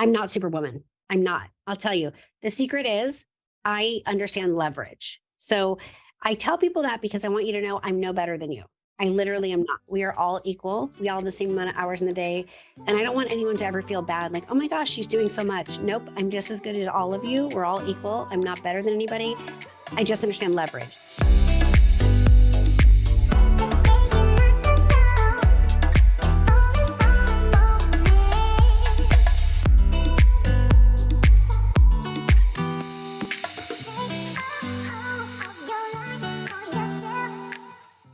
I'm not Superwoman. I'm not. I'll tell you. The secret is I understand leverage. So I tell people that because I want you to know I'm no better than you. I literally am not. We are all equal. We all have the same amount of hours in the day. And I don't want anyone to ever feel bad, like, oh my gosh, she's doing so much. Nope. I'm just as good as all of you. We're all equal. I'm not better than anybody. I just understand leverage.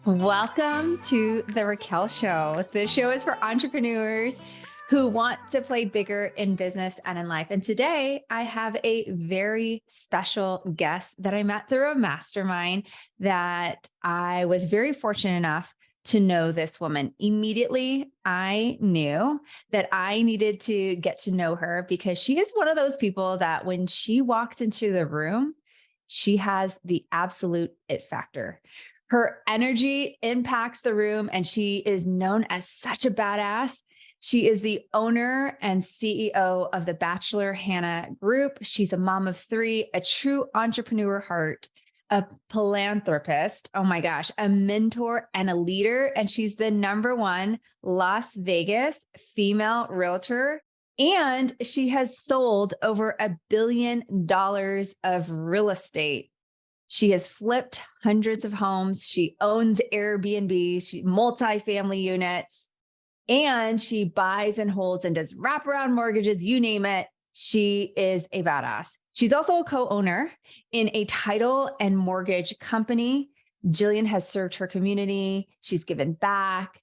Welcome to the Raquel Show. The show is for entrepreneurs who want to play bigger in business and in life. And today I have a very special guest that I met through a mastermind that I was very fortunate enough to know this woman. Immediately, I knew that I needed to get to know her because she is one of those people that when she walks into the room, she has the absolute it factor. Her energy impacts the room, and she is known as such a badass. She is the owner and CEO of the Batchelor Hanna Group. She's a mom of three, a true entrepreneur heart, a philanthropist, oh my gosh, a mentor and a leader. And she's the #1 Las Vegas Female Realtor. And she has sold over $1 billion of real estate. She has flipped hundreds of homes. She owns Airbnb, multifamily units, and she buys and holds and does wraparound mortgages, you name it. She is a badass. She's also a co-owner in a title and mortgage company. Jillian has served her community. She's given back.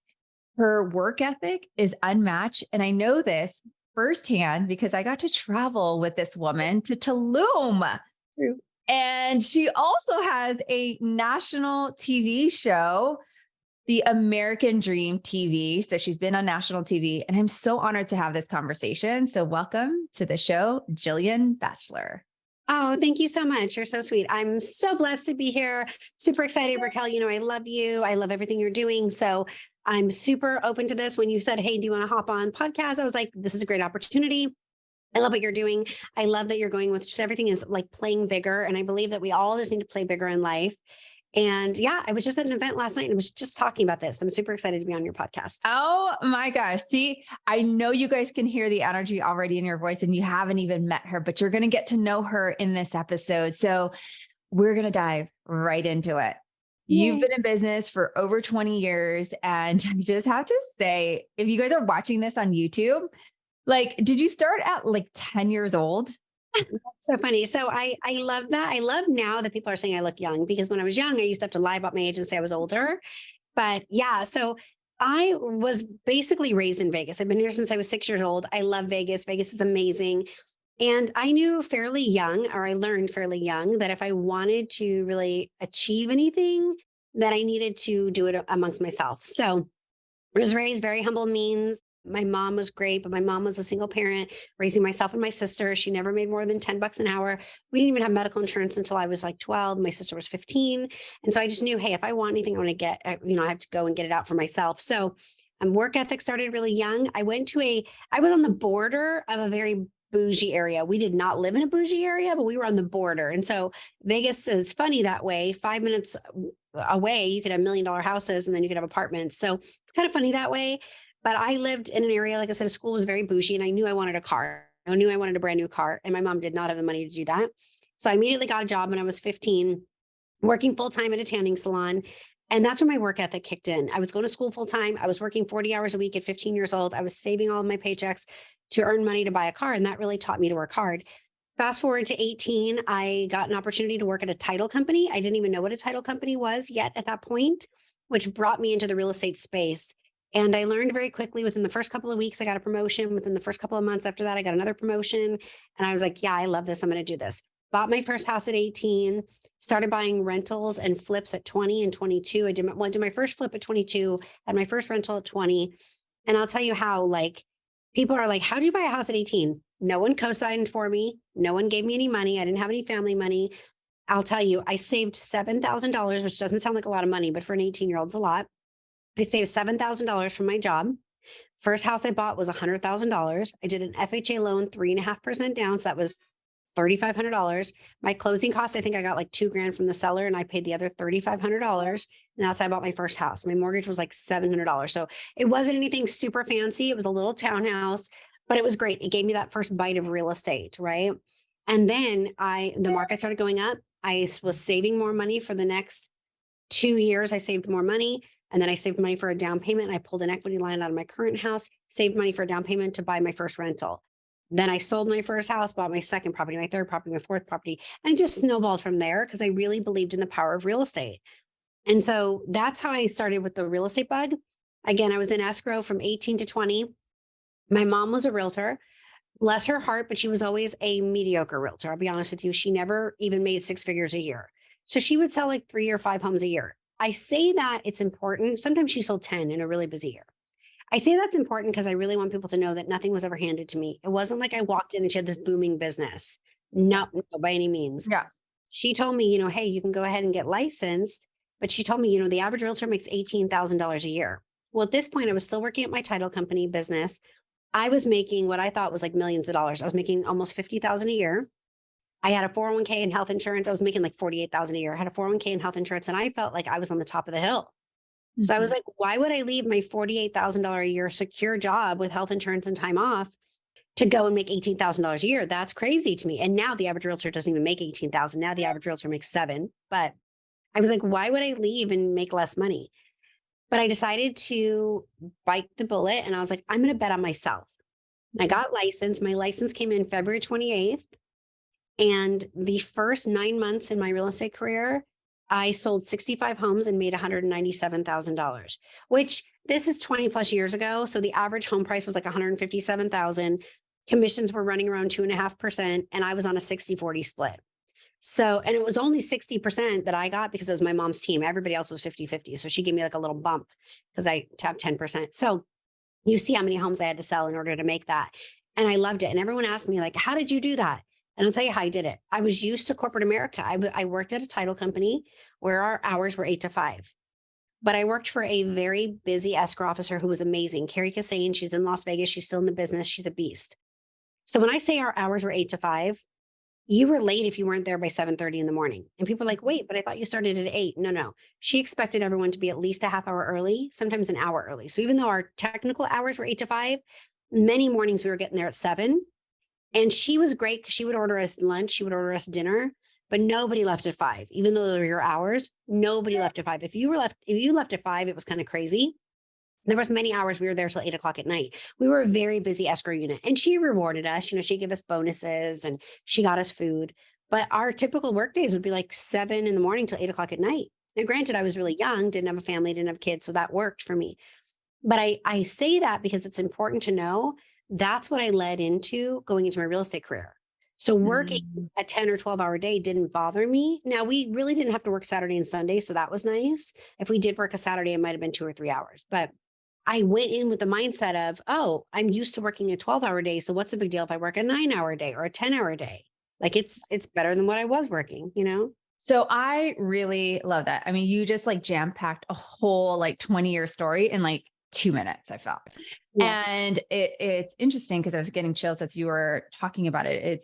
Her work ethic is unmatched. And I know this firsthand because I got to travel with this woman to Tulum. True. And she also has a national TV show, The American Dream TV. So she's been on national TV, and I'm so honored to have this conversation. So welcome to the show, Jillian Batchelor. Oh, thank you so much. You're so sweet. I'm so blessed to be here. Super excited, Raquel. You know, I love you. I love everything you're doing. So I'm super open to this. When you said, hey, do you want to hop on podcast? I was like, this is a great opportunity. I love what you're doing. I love that you're going with just everything is like playing bigger. And I believe that we all just need to play bigger in life. And yeah, I was just at an event last night and I was just talking about this. I'm super excited to be on your podcast. Oh my gosh. See, I know you guys can hear the energy already in your voice and you haven't even met her, but you're going to get to know her in this episode. So we're going to dive right into it. Yay. You've been in business for over 20 years. And I just have to say, if you guys are watching this on YouTube, like, did you start at like 10 years old? That's so funny. So I love that. I love now that people are saying I look young because when I was young, I used to have to lie about my age and say I was older. But yeah, so I was basically raised in Vegas. I've been here since I was 6 years old. I love Vegas. Vegas is amazing. And I knew fairly young, or I learned fairly young, that if I wanted to really achieve anything, that I needed to do it amongst myself. So I was raised very humble means. My mom was great, but my mom was a single parent raising myself and my sister. She never made more than $10 an hour. We didn't even have medical insurance until I was like 12. My sister was 15. And so I just knew, hey, if I want anything, I want to get, I have to go and get it out for myself. So work ethic started really young. I was on the border of a very bougie area. We did not live in a bougie area, but we were on the border. And so Vegas is funny that way. 5 minutes away, you could have $1 million houses and then you could have apartments. So it's kind of funny that way. But I lived in an area, like I said, school was very bougie and I knew I wanted a car. I knew I wanted a brand new car and my mom did not have the money to do that. So I immediately got a job when I was 15, working full-time at a tanning salon. And that's when my work ethic kicked in. I was going to school full-time. I was working 40 hours a week at 15 years old. I was saving all of my paychecks to earn money to buy a car. And that really taught me to work hard. Fast forward to 18, I got an opportunity to work at a title company. I didn't even know what a title company was yet at that point, which brought me into the real estate space. And I learned very quickly within the first couple of weeks, I got a promotion. Within the first couple of months after that, I got another promotion. And I was like, yeah, I love this. I'm going to do this. Bought my first house at 18, started buying rentals and flips at 20 and 22. I did my first flip at 22, had my first rental at 20. And I'll tell you how, like, people are like, how'd you buy a house at 18? No one co-signed for me. No one gave me any money. I didn't have any family money. I'll tell you, I saved $7,000, which doesn't sound like a lot of money, but for an 18-year-old, it's a lot. I saved $7,000 from my job. First house I bought was $100,000. I did an FHA loan, 3.5% down. So that was $3,500. My closing costs, I think I got like 2 grand from the seller and I paid the other $3,500. And that's how I bought my first house. My mortgage was like $700. So it wasn't anything super fancy. It was a little townhouse, but it was great. It gave me that first bite of real estate. Right. And then the market started going up. I was saving more money for the next 2 years. I saved more money. And then I saved money for a down payment. I pulled an equity line out of my current house, saved money for a down payment to buy my first rental. Then I sold my first house, bought my second property, my third property, my fourth property, and it just snowballed from there because I really believed in the power of real estate. And so that's how I started with the real estate bug. Again, I was in escrow from 18 to 20. My mom was a realtor, bless her heart, but she was always a mediocre realtor. I'll be honest with you. She never even made 6 figures a year. So she would sell like 3 or 5 homes a year. I say that it's important. Sometimes she sold 10 in a really busy year. I say that's important because I really want people to know that nothing was ever handed to me. It wasn't like I walked in and she had this booming business. No, no, by any means. Yeah. She told me, hey, you can go ahead and get licensed. But she told me, the average realtor makes $18,000 a year. Well, at this point, I was still working at my title company business. I was making what I thought was like millions of dollars. I was making almost $50,000 a year. I had a 401k and health insurance. I was making like $48,000 a year. I had a 401k and health insurance, and I felt like I was on the top of the hill. So I was like, why would I leave my $48,000 a year secure job with health insurance and time off to go and make $18,000 a year? That's crazy to me. And now the average realtor doesn't even make 18,000. Now the average realtor makes 7. But I was like, why would I leave and make less money? But I decided to bite the bullet and I was like, I'm going to bet on myself. And I got licensed. My license came in February 28th. And the first 9 months in my real estate career, I sold 65 homes and made $197,000, which this is 20 plus years ago. So the average home price was like $157,000. Commissions were running around 2.5%. And I was on a 60-40 split. So, and it was only 60% that I got because it was my mom's team. Everybody else was 50-50. So she gave me like a little bump because I tapped 10%. So you see how many homes I had to sell in order to make that. And I loved it. And everyone asked me like, how did you do that? And I'll tell you how I did it. I was used to corporate America. I worked at a title company where our hours were 8 to 5. But I worked for a very busy escrow officer who was amazing. Carrie Cassane, she's in Las Vegas. She's still in the business. She's a beast. So when I say our hours were 8 to 5, you were late if you weren't there by 7:30 in the morning. And people are like, wait, but I thought you started at 8. No. She expected everyone to be at least a half hour early, sometimes an hour early. So even though our technical hours were 8 to 5, many mornings we were getting there at 7. And she was great because she would order us lunch, she would order us dinner, but nobody left at 5. Even though they were your hours, nobody left at 5. If you left at 5, it was kind of crazy. There was many hours we were there till 8 o'clock at night. We were a very busy escrow unit, and she rewarded us. She gave us bonuses and she got us food. But our typical work days would be like 7 in the morning till 8 o'clock at night. Now, granted, I was really young, didn't have a family, didn't have kids, so that worked for me. But I say that because it's important to know that's what I led into going into my real estate career. So working a 10 or 12-hour day didn't bother me. Now, we really didn't have to work Saturday and Sunday, so that was nice. If we did work a Saturday, it might have been 2 or 3 hours. But I went in with the mindset of, oh, I'm used to working a 12-hour day, so what's the big deal if I work a 9-hour day or a 10-hour day? Like it's better than what I was working, So I really love that. I mean, you just like jam-packed a whole like 20-year story in like 2 minutes, I felt. Yeah. And it's interesting because I was getting chills as you were talking about it.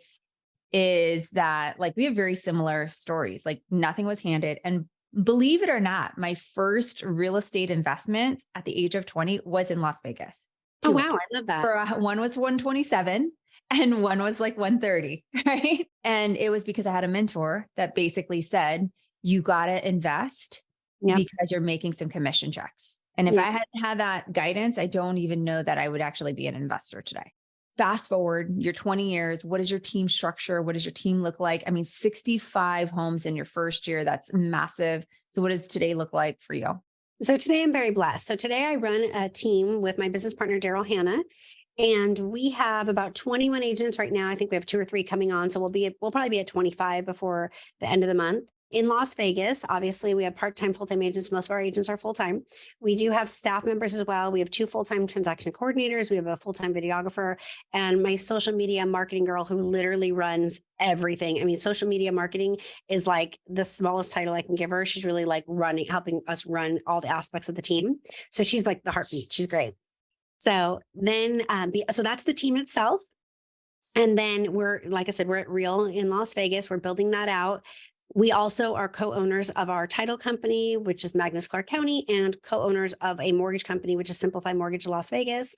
Is that like we have very similar stories, like nothing was handed. And believe it or not, my first real estate investment at the age of 20 was in Las Vegas. Oh, wow. I love that. One was 127 and one was like 130, right? And it was because I had a mentor that basically said, you got to invest because you're making some commission checks. And if I hadn't had that guidance, I don't even know that I would actually be an investor today. Fast forward, you're 20 years. What is your team structure? What does your team look like? I mean, 65 homes in your first year. That's massive. So what does today look like for you? So today I'm very blessed. So today I run a team with my business partner, Daryl Hanna, and we have about 21 agents right now. I think we have 2 or 3 coming on. So we'll probably be at 25 before the end of the month. In Las Vegas, obviously, we have part-time, full-time agents. Most of our agents are full-time. We do have staff members as well. We have 2 full-time transaction coordinators. We have a full-time videographer and my social media marketing girl who literally runs everything. I mean, social media marketing is like the smallest title I can give her. She's really like helping us run all the aspects of the team. So she's like the heartbeat. She's great. So then, so that's the team itself. And then we're, like I said, we're at Real in Las Vegas. We're building that out. We also are co-owners of our title company, which is Magnus Clark County, and co-owners of a mortgage company, which is Simplify Mortgage Las Vegas.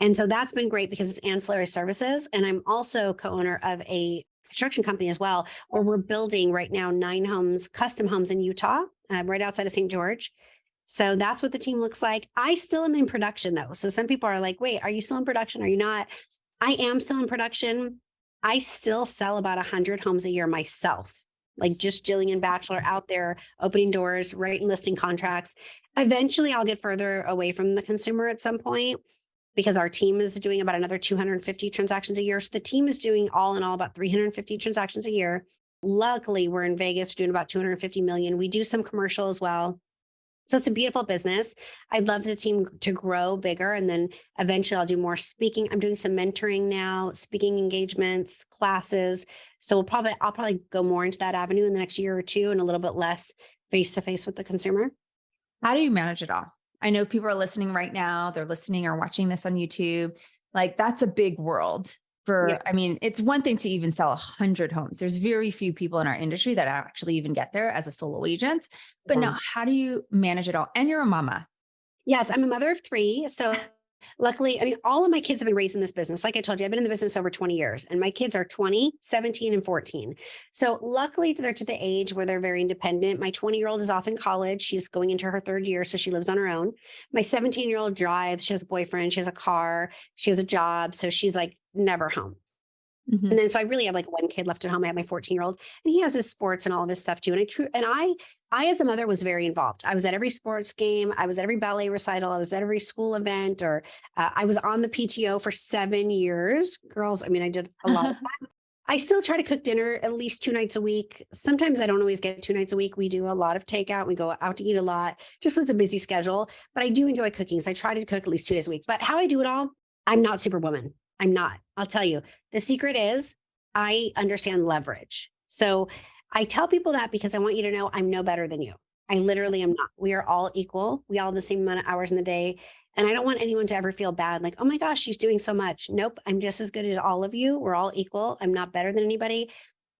And so that's been great because it's ancillary services. And I'm also co-owner of a construction company as well, where we're building right now 9 homes, custom homes in Utah, right outside of St. George. So that's what the team looks like. I still am in production though. So some people are like, wait, are you still in production? Are you not? I am still in production. I still sell about 100 homes a year myself, like just Jillian Batchelor out there opening doors, writing listing contracts. Eventually, I'll get further away from the consumer at some point because our team is doing about another 250 transactions a year. So the team is doing all in all about 350 transactions a year. Luckily, we're in Vegas doing about 250 million. We do some commercial as well. So it's a beautiful business. I'd love the team to grow bigger. And then eventually I'll do more speaking. I'm doing some mentoring now, speaking engagements, classes. So I'll probably go more into that avenue in the next year or two and a little bit less face to face with the consumer. How do you manage it all? I know people are listening right now. They're listening or watching this on YouTube. Like that's a big world. Yeah. I mean, it's one thing to even sell 100 homes. There's very few people in our industry that actually even get there as a solo agent. But Yeah. now, how do you manage it all? And you're a mama. Yes, I'm a mother of 3. So luckily, I mean, all of my kids have been raised in this business. Like I told you, I've been in the business over 20 years and my kids are 20, 17, and 14. So luckily they're to the age where they're very independent. My 20-year-old is off in college. She's going into her 3rd year. So she lives on her own. My 17-year-old drives. She has a boyfriend. She has a car. She has a job. So she's like never home. Mhm. And then, so I really have like one kid left at home. I have my 14-year-old and he has his sports and all of his stuff too. I, as a mother was very involved. I was at every sports game. I was at every ballet recital. I was at every school event, or I was on the PTO for 7 years. Girls, I mean, I did a lot of that. I still try to cook dinner at least 2 nights a week. Sometimes I don't always get 2 nights a week. We do a lot of takeout. We go out to eat a lot, just 'cause it's a busy schedule, but I do enjoy cooking. So I try to cook at least 2 days a week, but how I do it all, I'm not superwoman. I'm not. I'll tell you. The secret is I understand leverage. So I tell people that because I want you to know I'm no better than you. I literally am not. We are all equal. We all have the same amount of hours in the day. And I don't want anyone to ever feel bad, like, oh my gosh, she's doing so much. Nope. I'm just as good as all of you. We're all equal. I'm not better than anybody.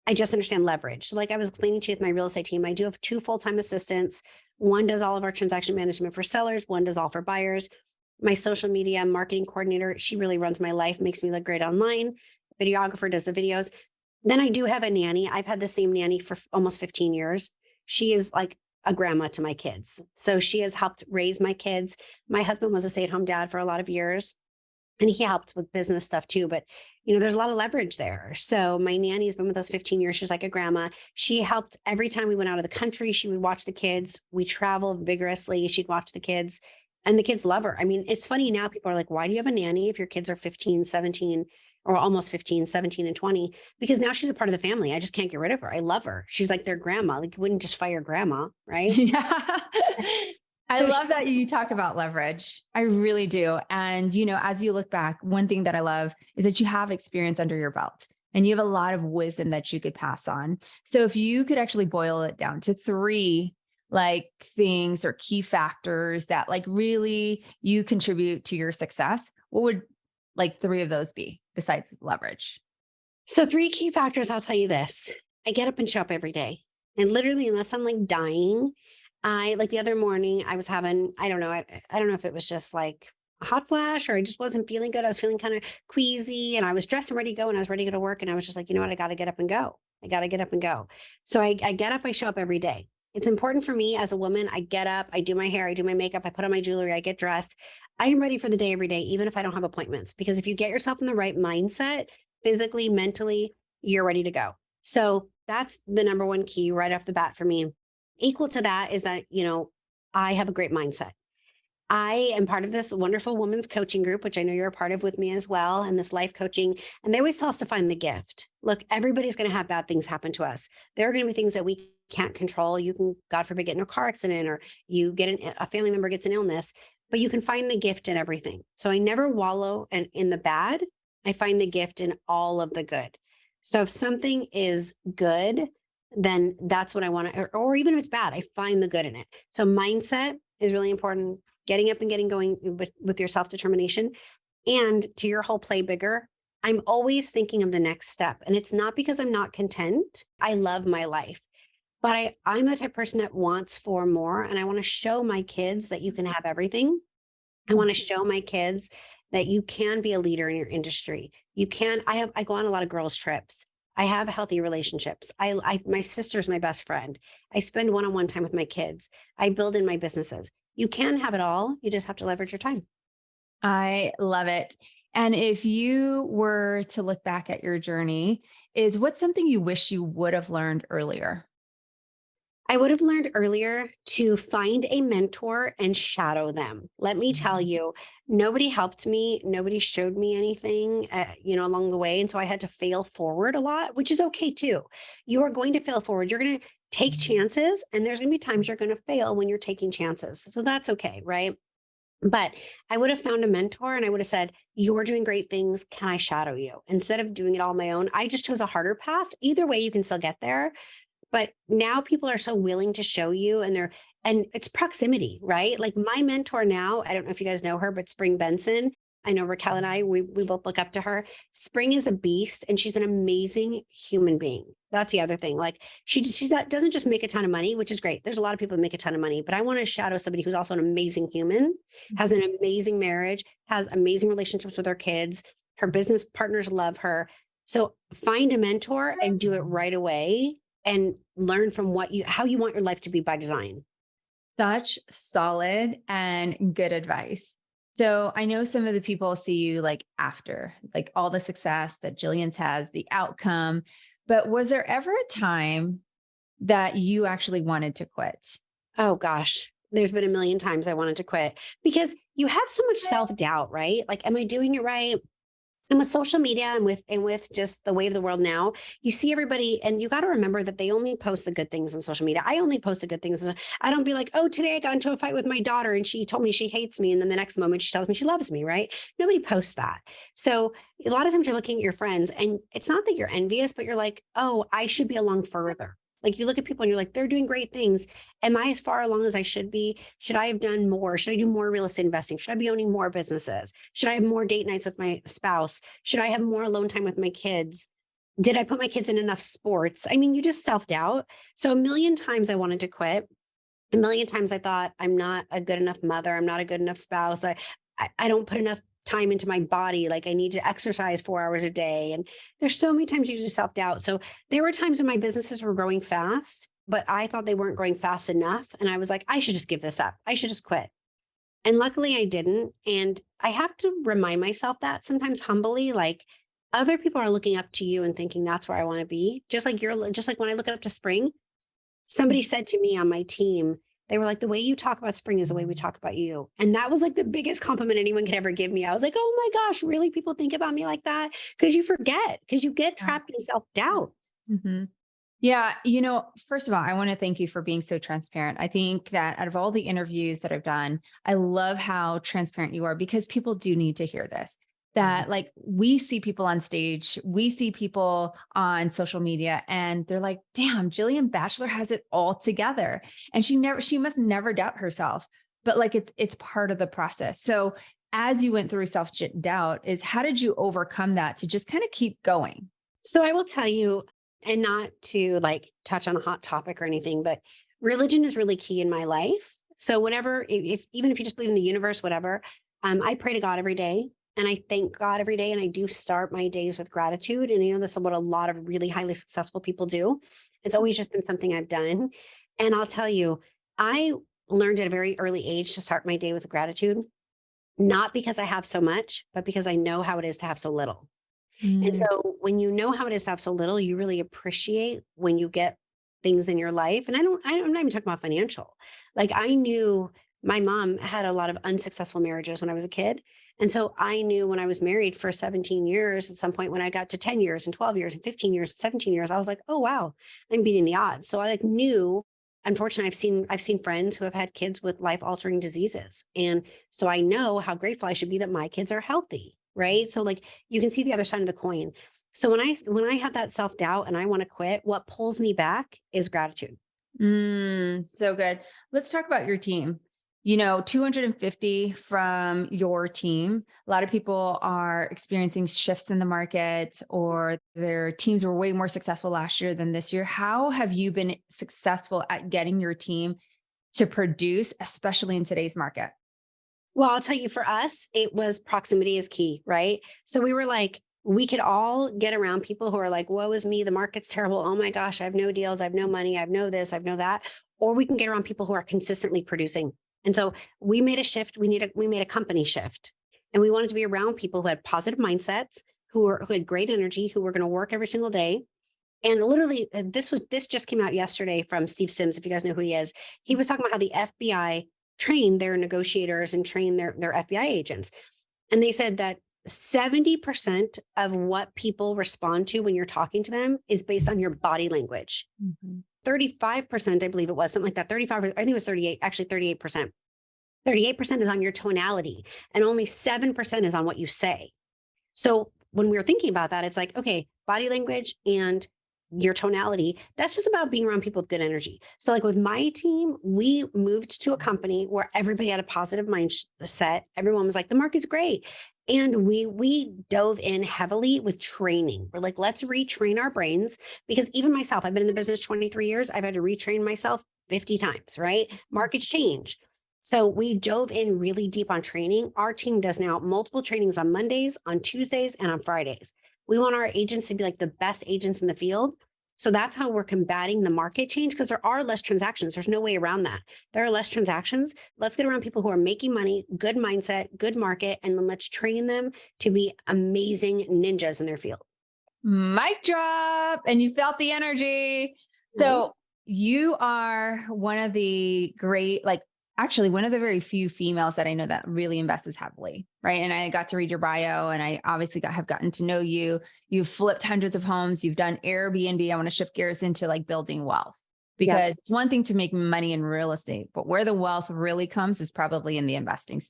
I just understand leverage. So like I was explaining to you with my real estate team, I do have 2 full-time assistants. One does all of our transaction management for sellers. One does all for buyers. My social media marketing coordinator, she really runs my life, makes me look great online. Videographer does the videos. Then I do have a nanny. I've had the same nanny for almost 15 years. She is like a grandma to my kids. So she has helped raise my kids. My husband was a stay-at-home dad for a lot of years and he helped with business stuff too. But, there's a lot of leverage there. So my nanny's been with us 15 years. She's like a grandma. She helped every time we went out of the country. She would watch the kids. We traveled vigorously. She'd watch the kids. And the kids love her. I mean, it's funny now, people are like, why do you have a nanny if your kids are 15, 17, or almost 15, 17, and 20? Because now she's a part of the family. I just can't get rid of her. I love her. She's like their grandma. Like you wouldn't just fire grandma, right? Yeah. I So love that you talk about leverage. I really do. And, as you look back, one thing that I love is that you have experience under your belt and you have a lot of wisdom that you could pass on. So if you could actually boil it down to 3 like things or key factors that like really you contribute to your success, what would like 3 of those be besides leverage? So 3 key factors, I'll tell you this. I get up and show up every day. And literally, unless I'm like dying, I like the other morning I was having, I don't know, I don't know if it was just like a hot flash or I just wasn't feeling good. I was feeling kind of queasy and I was dressed and ready to go and I was ready to go to work. And I was just like, you know what? I got to get up and go. I got to get up and go. So I get up, I show up every day. It's important for me as a woman. I get up, I do my hair, I do my makeup, I put on my jewelry, I get dressed. I am ready for the day every day, even if I don't have appointments, because if you get yourself in the right mindset, physically, mentally, you're ready to go. So that's the number one key right off the bat for me. Equal to that is that, I have a great mindset. I am part of this wonderful women's coaching group, which I know you're a part of with me as well, and this life coaching. And they always tell us to find the gift. Look, everybody's going to have bad things happen to us. There are going to be things that we can't control. You can, God forbid, get in a car accident or you get a family member gets an illness, but you can find the gift in everything. So I never wallow in the bad. I find the gift in all of the good. So if something is good, then that's what I want to, or even if it's bad, I find the good in it. So mindset is really important. getting up and getting going with your self-determination. And to your whole play bigger, I'm always thinking of the next step. And it's not because I'm not content. I love my life, but I'm a type of person that wants for more. And I want to show my kids that you can have everything. I want to show my kids that you can be a leader in your industry. You can, I go on a lot of girls' trips. I have healthy relationships. My sister's my best friend. I spend one-on-one time with my kids. I build in my businesses. You can have it all. You just have to leverage your time. I love it. And if you were to look back at your journey, what's something you wish you would have learned earlier? I would have learned earlier to find a mentor and shadow them. Let me tell you, nobody helped me. Nobody showed me anything, along the way. And so I had to fail forward a lot, which is okay too. You are going to fail forward. You're going to take chances, and there's going to be times you're going to fail when you're taking chances. So that's okay, right? But I would have found a mentor and I would have said, you're doing great things. Can I shadow you? Instead of doing it all on my own, I just chose a harder path. Either way, you can still get there. But now people are so willing to show you, and it's proximity, right? Like my mentor now, I don't know if you guys know her, but Spring Benson. I know Raquel and we both look up to her. Spring is a beast and she's an amazing human being. That's the other thing. Like doesn't just make a ton of money, which is great. There's a lot of people who make a ton of money, but I want to shadow somebody who's also an amazing human, has an amazing marriage, has amazing relationships with her kids. Her business partners love her. So find a mentor and do it right away and learn from how you want your life to be by design. Such solid and good advice. So I know some of the people see you like after, like all the success that Jillian's has, the outcome, but was there ever a time that you actually wanted to quit? Oh gosh, there's been a million times I wanted to quit because you have so much self-doubt, right? Like, am I doing it right? And with social media and with just the way of the world now, you see everybody, and you got to remember that they only post the good things on social media. I only post the good things. I don't be like, oh, today I got into a fight with my daughter and she told me she hates me. And then the next moment she tells me she loves me, right? Nobody posts that. So a lot of times you're looking at your friends and it's not that you're envious, but you're like, oh, I should be along further. Like you look at people and you're like, they're doing great things. Am I as far along as I should be? Should I have done more? Should I do more real estate investing? Should I be owning more businesses? Should I have more date nights with my spouse? Should I have more alone time with my kids? Did I put my kids in enough sports? I mean, you just self-doubt. So a million times I wanted to quit. A million times I thought I'm not a good enough mother. I'm not a good enough spouse. I don't put enough time into my body. Like I need to exercise 4 hours a day. And there's so many times you just self-doubt. So there were times when my businesses were growing fast, but I thought they weren't growing fast enough. And I was like, I should just give this up. I should just quit. And luckily I didn't. And I have to remind myself that sometimes humbly, like other people are looking up to you and thinking that's where I want to be. Just like when I look up to Spring, somebody said to me on my team, they were like, the way you talk about Spring is the way we talk about you. And that was like the biggest compliment anyone could ever give me. I was like, oh my gosh, really? People think about me like that? Because you forget, because you get trapped in self-doubt. Mm-hmm. Yeah. First of all, I want to thank you for being so transparent. I think that out of all the interviews that I've done, I love how transparent you are because people do need to hear this. That like we see people on stage, we see people on social media, and they're like, damn, Jillian Batchelor has it all together. And she must never doubt herself. But like it's part of the process. So as you went through self-doubt, how did you overcome that to just kind of keep going? So I will tell you, and not to like touch on a hot topic or anything, but religion is really key in my life. So whatever, even if you just believe in the universe, whatever, I pray to God every day. And I thank God every day. And I do start my days with gratitude. And that's what a lot of really highly successful people do. It's always just been something I've done. And I'll tell you, I learned at a very early age to start my day with gratitude, not because I have so much, but because I know how it is to have so little. And so when you know how it is to have so little, you really appreciate when you get things in your life. And I'm not even talking about financial. Like I knew my mom had a lot of unsuccessful marriages when I was a kid. And so I knew when I was married for 17 years, at some point when I got to 10 years and 12 years and 15 years and 17 years, I was like, oh, wow, I'm beating the odds. So I knew, unfortunately, I've seen friends who have had kids with life altering diseases. And so I know how grateful I should be that my kids are healthy. Right. So like you can see the other side of the coin. So when I have that self-doubt and I want to quit, what pulls me back is gratitude. So good. Let's talk about your team. 250 from your team. A lot of people are experiencing shifts in the market, or their teams were way more successful last year than this year. How have you been successful at getting your team to produce, especially in today's market? Well, I'll tell you, for us, it was proximity is key, right? So we were like, we could all get around people who are like, woe is me, the market's terrible. Oh my gosh, I have no deals, I have no money, I have no this, I have no that. Or we can get around people who are consistently producing. And so we made a shift. We made a company shift. And we wanted to be around people who had positive mindsets, who had great energy, who were going to work every single day. And literally, this just came out yesterday from Steve Sims, if you guys know who he is. He was talking about how the FBI train their negotiators and train their FBI agents. And they said that 70% of what people respond to when you're talking to them is based on your body language. 35%, I believe it was, something like that. 35, I think it was 38, actually 38%. 38% is on your tonality, and only 7% is on what you say. So when we were thinking about that, it's like, okay, body language and your tonality, that's just about being around people with good energy. So like with my team, we moved to a company where everybody had a positive mindset. Everyone was like, the market's great. And we dove in heavily with training. We're like, let's retrain our brains, because even myself, I've been in the business 23 years. I've had to retrain myself 50 times, right? Markets change. So we dove in really deep on training. Our team does now multiple trainings on Mondays, on Tuesdays, and on Fridays. We want our agents to be like the best agents in the field. So that's how we're combating the market change, because there are less transactions. There's no way around that. There are less transactions. Let's get around people who are making money, good mindset, good market, and then let's train them to be amazing ninjas in their field. Mic drop. And you felt the energy. So you are one of the great, actually one of the very few females that I know that really invests heavily, right? And I got to read your bio, and I obviously have gotten to know you. You've flipped hundreds of homes. You've done Airbnb. I want to shift gears into building wealth, because it's one thing to make money in real estate, but where the wealth really comes is probably in the investing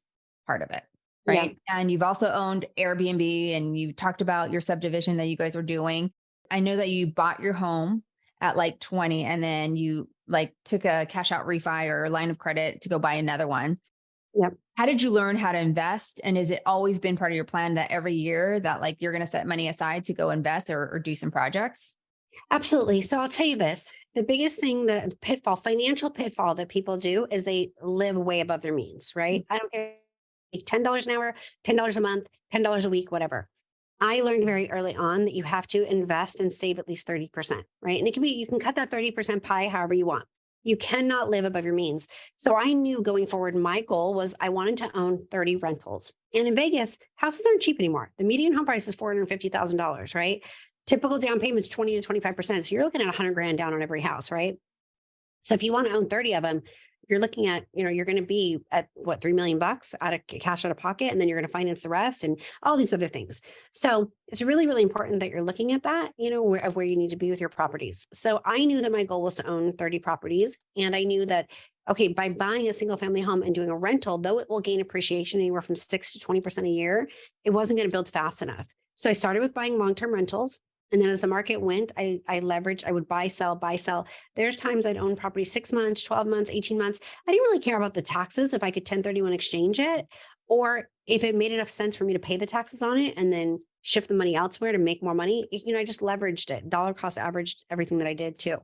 part of it, right? Yeah. And you've also owned Airbnb, and you talked about your subdivision that you guys are doing. I know that you bought your home at 20, and then you took a cash out refi or line of credit to go buy another one. Yep. How did you learn how to invest? And has it always been part of your plan that every year that you're going to set money aside to go invest or do some projects? Absolutely. So I'll tell you this, the biggest thing, the financial pitfall that people do is they live way above their means, right? I don't care, $10 an hour, $10 a month, $10 a week, whatever. I learned very early on that you have to invest and save at least 30%, right? And it can be, you can cut that 30% pie however you want. You cannot live above your means. So I knew going forward, my goal was I wanted to own 30 rentals. And in Vegas, houses aren't cheap anymore. The median home price is $450,000, right? Typical down payment is 20 to 25%. So you're looking at 100 grand down on every house, right? So if you want to own 30 of them, you're looking at, you're going to be at what, $3 million out of cash out of pocket, and then you're going to finance the rest and all these other things. So it's really, really important that you're looking at that, where you need to be with your properties. So I knew that my goal was to own 30 properties. And I knew that, okay, by buying a single family home and doing a rental, though it will gain appreciation anywhere from 6 to 20% a year, it wasn't going to build fast enough. So I started with buying long-term rentals. And then as the market went, I leveraged, I would buy, sell. There's times I'd own property 6 months, 12 months, 18 months. I didn't really care about the taxes if I could 1031 exchange it, or if it made enough sense for me to pay the taxes on it and then shift the money elsewhere to make more money. I just leveraged it. Dollar cost averaged everything that I did too.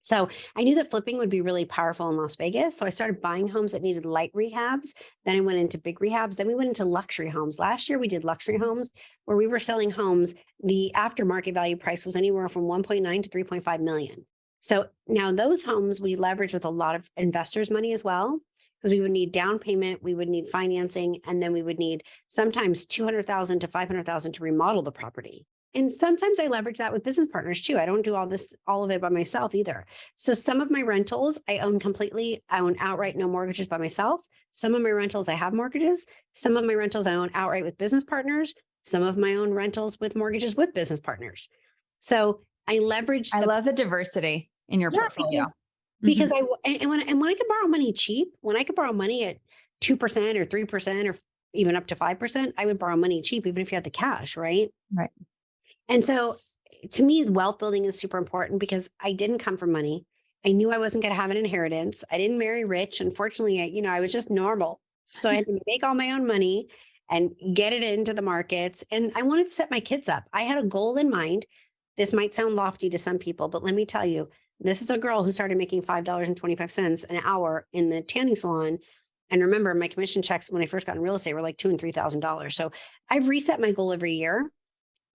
So I knew that flipping would be really powerful in Las Vegas. So I started buying homes that needed light rehabs. Then I went into big rehabs. Then we went into luxury homes. Last year, we did luxury homes where we were selling homes. The aftermarket value price was anywhere from 1.9 to 3.5 million. So now those homes we leverage with a lot of investors' money as well, because we would need down payment, we would need financing, and then we would need sometimes 200,000 to 500,000 to remodel the property. And sometimes I leverage that with business partners too. I don't do all of it by myself either. So some of my rentals I own completely. I own outright, no mortgages by myself. Some of my rentals I have mortgages. Some of my rentals I own outright with business partners. Some of my own rentals with mortgages with business partners. So I leverage. I love the diversity in your portfolio. Because when I could borrow money cheap, when I could borrow money at 2% or 3% or even up to 5%, I would borrow money cheap, even if you had the cash, right? Right. And so to me, wealth building is super important because I didn't come from money. I knew I wasn't going to have an inheritance. I didn't marry rich. Unfortunately, I was just normal. So I had to make all my own money and get it into the markets. And I wanted to set my kids up. I had a goal in mind. This might sound lofty to some people, but let me tell you, this is a girl who started making $5.25 an hour in the tanning salon. And remember, my commission checks when I first got in real estate were like $2,000 and $3,000. So I've reset my goal every year,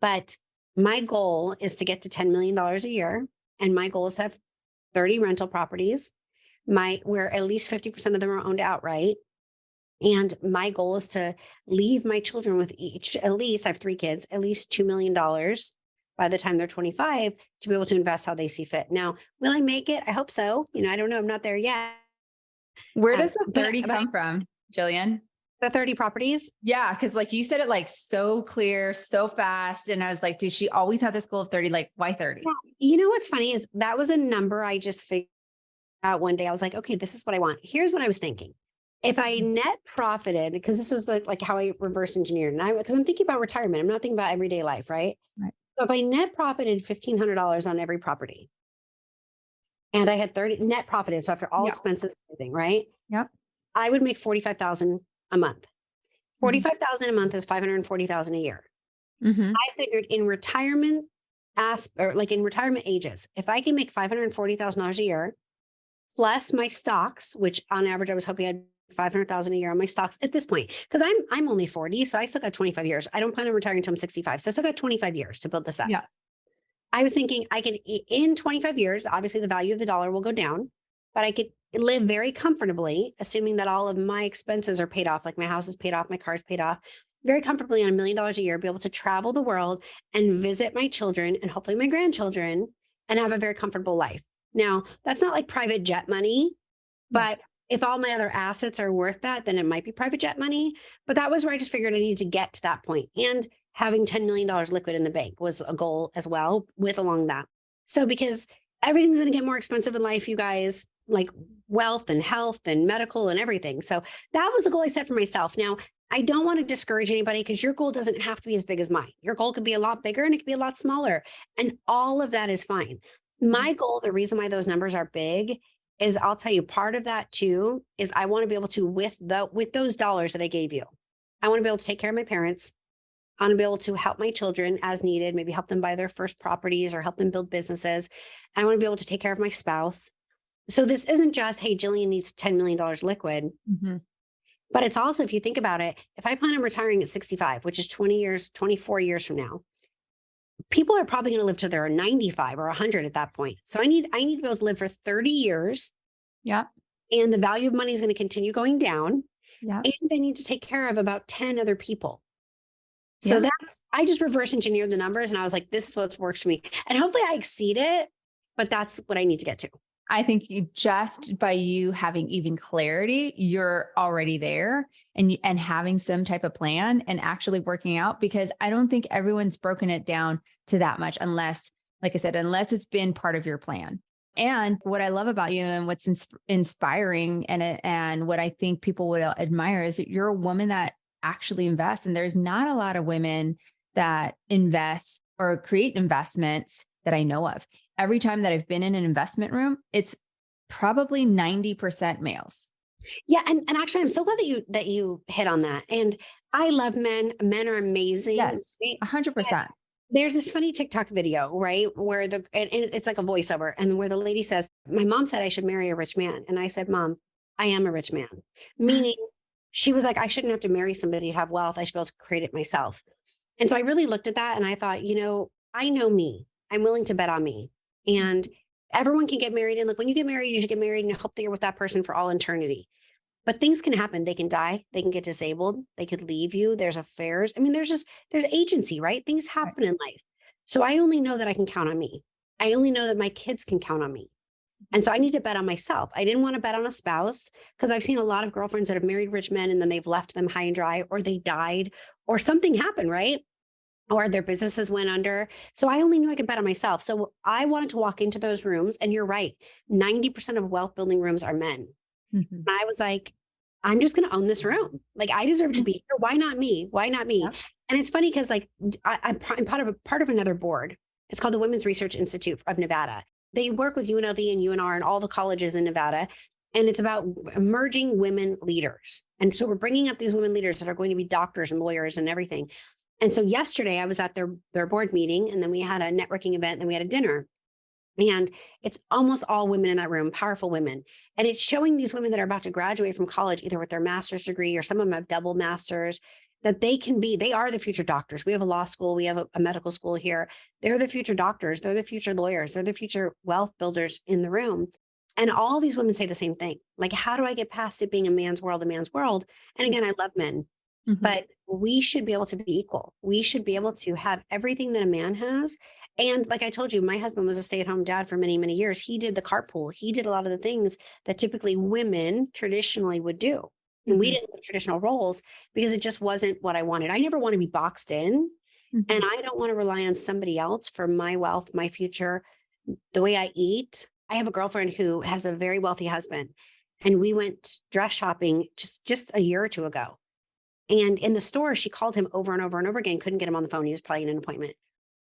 but my goal is to get to $10 million a year. And my goal is to have 30 rental properties, where at least 50% of them are owned outright. And my goal is to leave my children with each, at least I have 3 kids, at least $2 million by the time they're 25 to be able to invest how they see fit. Now, will I make it? I hope so. I don't know. I'm not there yet. Where does the but 30 come from, Jillian? The 30 properties? Yeah. Cause like you said it like so clear, so fast. And I was like, did she always have this goal of 30? Like why 30? Yeah. You know, what's funny is that was a number I just figured out one day. I was like, okay, this is what I want. Here's what I was thinking. If I net profited, because this was like how I reverse engineered, and because I'm thinking about retirement, I'm not thinking about everyday life, right? Right. So if I net profited $1,500 on every property, and I had 30 net profited, so after all expenses, everything, right? Yep. I would make $45,000 a month. $45,000 a month is $540,000 a year. Mm-hmm. I figured in retirement in retirement ages, if I can make $540,000 a year, plus my stocks, which on average I was hoping I'd $500,000 a year on my stocks at this point, because I'm only 40, so I still got 25 years. I don't plan on retiring until I'm 65, so I still got 25 years to build this up. Yeah. I was thinking I could, in 25 years, obviously the value of the dollar will go down, but I could live very comfortably, assuming that all of my expenses are paid off, like my house is paid off, my car's paid off, very comfortably on $1 million a year, be able to travel the world and visit my children and hopefully my grandchildren and have a very comfortable life. Now, that's not like private jet money, but if all my other assets are worth that, then it might be private jet money. But that was where I just figured I needed to get to that point. And having $10 million liquid in the bank was a goal as well, with along that. So because everything's going to get more expensive in life, you guys, like wealth and health and medical and everything. So that was the goal I set for myself. Now, I don't want to discourage anybody, because your goal doesn't have to be as big as mine. Your goal could be a lot bigger and it could be a lot smaller. And all of that is fine. My goal, the reason why those numbers are big, is I'll tell you, part of that too is I want to be able to, with those dollars that I gave you, I want to be able to take care of my parents. I want to be able to help my children as needed, maybe help them buy their first properties or help them build businesses. And I want to be able to take care of my spouse. So this isn't just, hey, Jillian needs $10 million liquid, but it's also, if you think about it, if I plan on retiring at 65, which is 24 years from now, people are probably going to live to their 95 or 100 at that point. So I need to be able to live for 30 years. Yeah. And the value of money is going to continue going down. Yeah. And I need to take care of about 10 other people. So I just reverse engineered the numbers and I was like, this is what works for me. And hopefully I exceed it, but that's what I need to get to. I think just by you having even clarity, you're already there and having some type of plan and actually working out, because I don't think everyone's broken it down to that much unless, like I said, unless it's been part of your plan. And what I love about you and what's inspiring and what I think people would admire is that you're a woman that actually invests. And there's not a lot of women that invest or create investments that I know of. Every time that I've been in an investment room, it's probably 90% males. Yeah. And actually, I'm so glad that you hit on that. And I love men. Men are amazing. Yes, 100%. There's this funny TikTok video, right? Where and it's like a voiceover, and where the lady says, my mom said I should marry a rich man. And I said, Mom, I am a rich man. Meaning she was like, I shouldn't have to marry somebody to have wealth. I should be able to create it myself. And so I really looked at that and I thought, I know me. I'm willing to bet on me. And everyone can get married. And look, when you get married, you should get married and hope that you're with that person for all eternity. But things can happen. They can die. They can get disabled. They could leave you. There's affairs. I mean, there's agency, right? Things happen in life. So I only know that I can count on me. I only know that my kids can count on me. And so I need to bet on myself. I didn't want to bet on a spouse, because I've seen a lot of girlfriends that have married rich men and then they've left them high and dry, or they died, or something happened, right? Or their businesses went under. So I only knew I could bet on myself. So I wanted to walk into those rooms, and you're right, 90% of wealth building rooms are men. And I was like, I'm just going to own this room. Like, I deserve to be here. Why not me? Why not me? Yeah. And it's funny because like I'm part of another board. It's called the Women's Research Institute of Nevada. they work with UNLV and UNR and all the colleges in Nevada. And it's about emerging women leaders. And so we're bringing up these women leaders that are going to be doctors and lawyers and everything. And so yesterday I was at their board meeting, and then we had a networking event, and then we had a dinner. And it's almost all women in that room, powerful women. And it's showing these women that are about to graduate from college, either with their master's degree or some of them have double masters, that they are the future doctors. We have a law school, we have a medical school here. They're the future doctors, they're the future lawyers, they're the future wealth builders in the room. And all these women say the same thing. Like, how do I get past it being a man's world? And again, I love men, but we should be able to be equal. We should be able to have everything that a man has. And like I told you, my husband was a stay-at-home dad for many, many years. He did the carpool. He did a lot of the things that typically women traditionally would do. And we didn't have traditional roles because it just wasn't what I wanted. I never want to be boxed in. And I don't want to rely on somebody else for my wealth, my future, the way I eat. I have a girlfriend who has a very wealthy husband, and we went dress shopping just a year or two ago. And in the store, she called him over and over and over again, couldn't get him on the phone. He was probably in an appointment.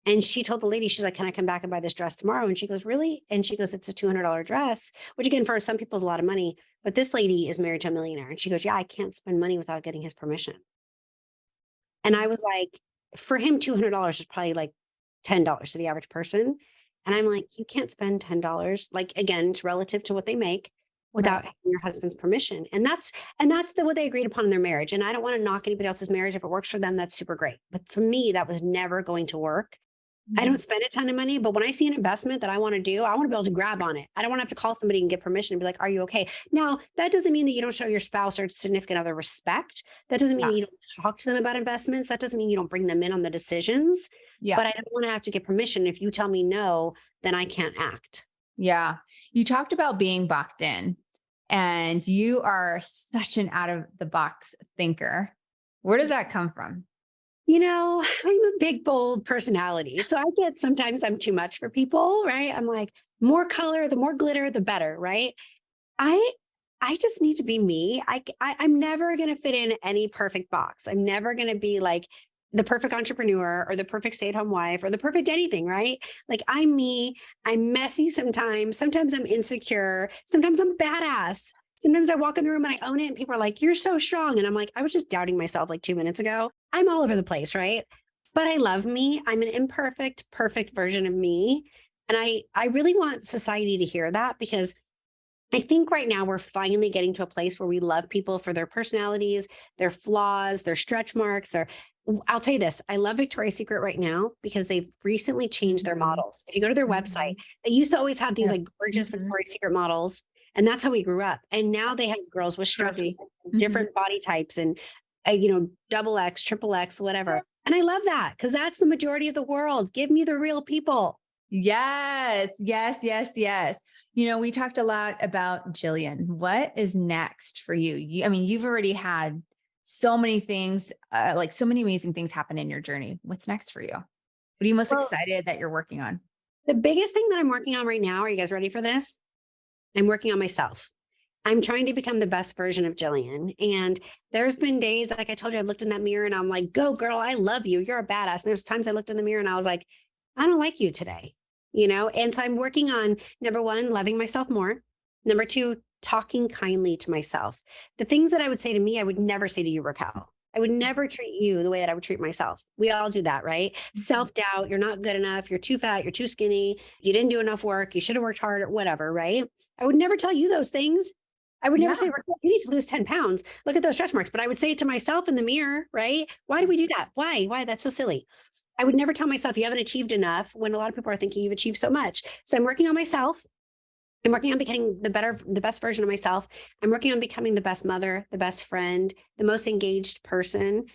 And she told the lady, she's like, can I come back and buy this dress tomorrow? And she goes, really? And she goes, it's a $200 dress, which again, for some people is a lot of money. But this lady is married to a millionaire. And she goes, yeah, I can't spend money without getting his permission. And I was like, for him, $200 is probably like $10 to the average person. And I'm like, you can't spend $10. Like, again, it's relative to what they make without having your husband's permission. And that's what they agreed upon in their marriage. And I don't want to knock anybody else's marriage. If it works for them, that's super great. But for me, that was never going to work. I don't spend a ton of money, but when I see an investment that I want to do, I want to be able to grab on it. I don't want to have to call somebody and get permission and be like, are you okay? Now, that doesn't mean that you don't show your spouse or significant other respect. That doesn't mean you don't talk to them about investments. That doesn't mean you don't bring them in on the decisions. But I don't want to have to get permission. If you tell me no, then I can't act. Yeah. You talked about being boxed in, and you are such an out of the box thinker. Where does that come from? I'm a big, bold personality. So I get, sometimes I'm too much for people, right? I'm like, more color, the more glitter, the better, right? I just need to be me. I'm never going to fit in any perfect box. I'm never going to be like the perfect entrepreneur or the perfect stay-at-home wife or the perfect anything, right? Like, I'm me. I'm messy sometimes. Sometimes I'm insecure. Sometimes I'm badass. Sometimes I walk in the room and I own it, and people are like, you're so strong. And I'm like, I was just doubting myself like 2 minutes ago. I'm all over the place, right? But I love me. I'm an imperfect, perfect version of me. And I really want society to hear that, because I think right now we're finally getting to a place where we love people for their personalities, their flaws, their stretch marks. I'll tell you this, I love Victoria's Secret right now because they've recently changed their models. If you go to their website, they used to always have these like gorgeous Victoria's Secret models. And that's how we grew up. And now they have girls with structure, different body types, and, double X, triple X, whatever. And I love that, because that's the majority of the world. Give me the real people. Yes, yes, yes, yes. We talked a lot about Jillian. What is next for you? You've already had so many things, like so many amazing things happen in your journey. What's next for you? What are you most excited that you're working on? The biggest thing that I'm working on right now, are you guys ready for this? I'm working on myself. I'm trying to become the best version of Jillian. And there's been days, like I told you, I looked in that mirror and I'm like, go girl, I love you. You're a badass. And there's times I looked in the mirror and I was like, I don't like you today, And so I'm working on, number one, loving myself more. Number two, talking kindly to myself. The things that I would say to me, I would never say to you, Raquel. I would never treat you the way that I would treat myself. We all do that, right? Self-doubt, you're not good enough, you're too fat, you're too skinny, you didn't do enough work, you should have worked harder, whatever, right? I would never tell you those things. I would never say, Raquel, you need to lose 10 pounds. Look at those stretch marks. But I would say it to myself in the mirror, right? Why do we do that? Why? That's so silly. I would never tell myself you haven't achieved enough when a lot of people are thinking you've achieved so much. So I'm working on myself. I'm working on becoming the best version of myself. I'm working on becoming the best mother, the best friend, the most engaged person.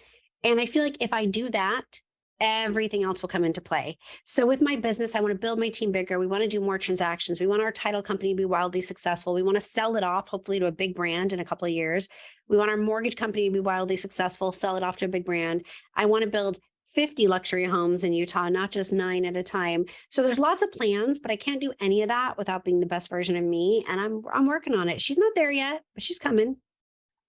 And I feel like if I do that, everything else will come into play. So with my business, I want to build my team bigger. We want to do more transactions. We want our title company to be wildly successful. We want to sell it off, hopefully, to a big brand in a couple of years. We want our mortgage company to be wildly successful, sell it off to a big brand. I want to build 50 luxury homes in Utah, not just 9 at a time. So there's lots of plans, but I can't do any of that without being the best version of me. And I'm working on it. She's not there yet, but she's coming.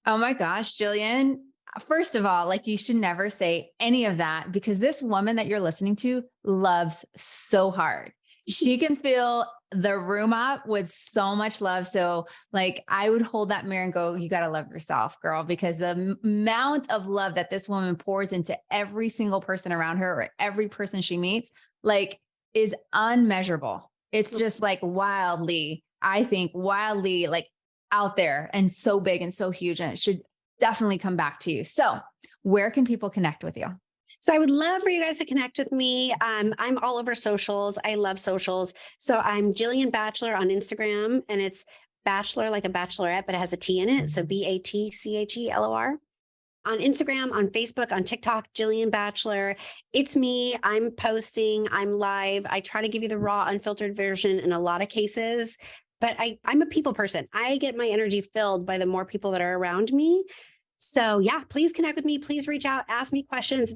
Oh my gosh, Jillian. First of all, you should never say any of that, because this woman that you're listening to loves so hard. She can fill the room up with so much love. So like I would hold that mirror and go, you got to love yourself, girl, because the amount of love that this woman pours into every single person around her or every person she meets, like is unmeasurable. It's just like wildly, I think wildly like out there and so big and so huge. And it should definitely come back to you. So where can people connect with you? So I would love for you guys to connect with me. I'm all over socials. I love socials. So I'm Jillian Batchelor on Instagram, and it's Batchelor like a bachelorette, but it has a T in it. So BATCHELOR. On Instagram, on Facebook, on TikTok, Jillian Batchelor. It's me. I'm posting. I'm live. I try to give you the raw, unfiltered version in a lot of cases, but I'm a people person. I get my energy filled by the more people that are around me. So yeah, please connect with me. Please reach out, ask me questions.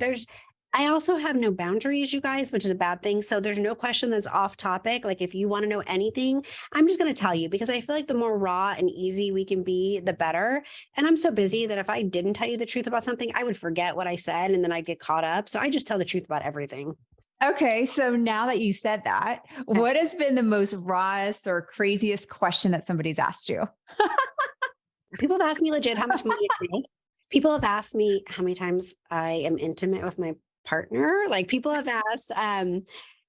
I also have no boundaries, you guys, which is a bad thing. So there's no question that's off topic. Like if you want to know anything, I'm just going to tell you, because I feel like the more raw and easy we can be, the better. And I'm so busy that if I didn't tell you the truth about something, I would forget what I said and then I'd get caught up. So I just tell the truth about everything. Okay. So now that you said that, what has been the most rawest or craziest question that somebody's asked you? People have asked me legit how much money I make. People have asked me how many times I am intimate with my partner. Like people have asked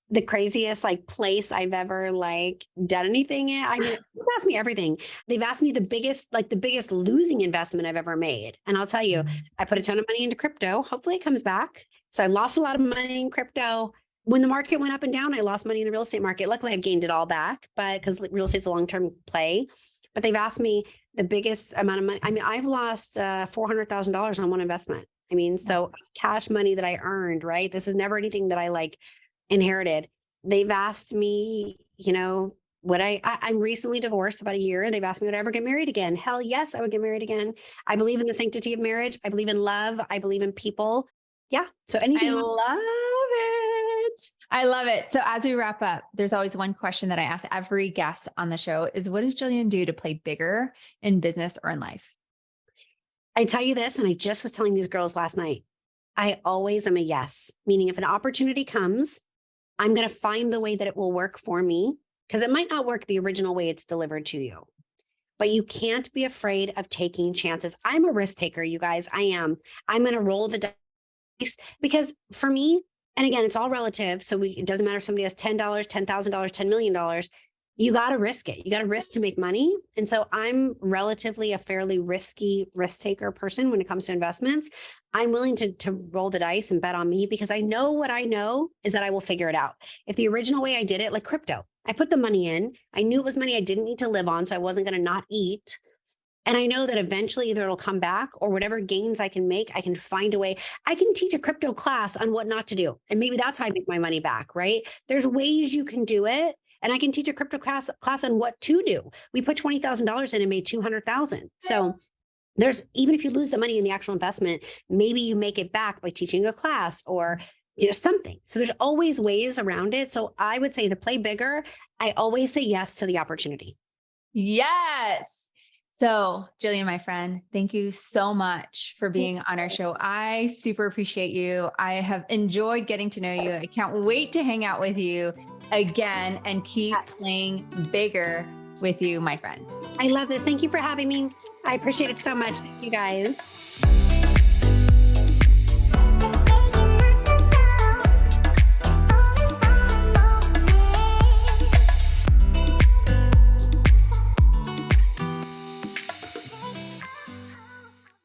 the craziest like place I've ever like done anything in. I mean, they've asked me everything. They've asked me the biggest losing investment I've ever made. And I'll tell you, I put a ton of money into crypto. Hopefully it comes back. So I lost a lot of money in crypto. When the market went up and down, I lost money in the real estate market. Luckily, I've gained it all back, but because real estate's a long-term play. But they've asked me the biggest amount of money. I mean, I've lost $400,000 on one investment. I mean, so cash money that I earned, right? This is never anything that I like inherited. They've asked me, I'm recently divorced about a year. They've asked me, would I ever get married again? Hell yes, I would get married again. I believe in the sanctity of marriage. I believe in love. I believe in people. Yeah. So anything. I love it. I love it. So as we wrap up, there's always one question that I ask every guest on the show is, what does Jillian do to play bigger in business or in life? I tell you this, and I just was telling these girls last night, I always am a yes, meaning if an opportunity comes, I'm going to find the way that it will work for me, because it might not work the original way it's delivered to you. But you can't be afraid of taking chances. I'm a risk taker, you guys. I am. I'm going to roll the dice, because for me, and again, it's all relative. So it doesn't matter if somebody has $10, $10,000, $10 million. You got to risk it. You got to risk to make money. And so I'm relatively a fairly risky risk taker person when it comes to investments. I'm willing to roll the dice and bet on me, because I know what I know is that I will figure it out. If the original way I did it, like crypto, I put the money in. I knew it was money I didn't need to live on, so I wasn't going to not eat. And I know that eventually either it'll come back, or whatever gains I can make, I can find a way. I can teach a crypto class on what not to do. And maybe that's how I make my money back, right? There's ways you can do it. And I can teach a crypto class on what to do. We put $20,000 in and made $200,000. So there's, even if you lose the money in the actual investment, maybe you make it back by teaching a class or something. So there's always ways around it. So I would say, to play bigger, I always say yes to the opportunity. Yes. So Jillian, my friend, thank you so much for being on our show. I super appreciate you. I have enjoyed getting to know you. I can't wait to hang out with you again and keep playing bigger with you, my friend. I love this. Thank you for having me. I appreciate it so much. Thank you, guys.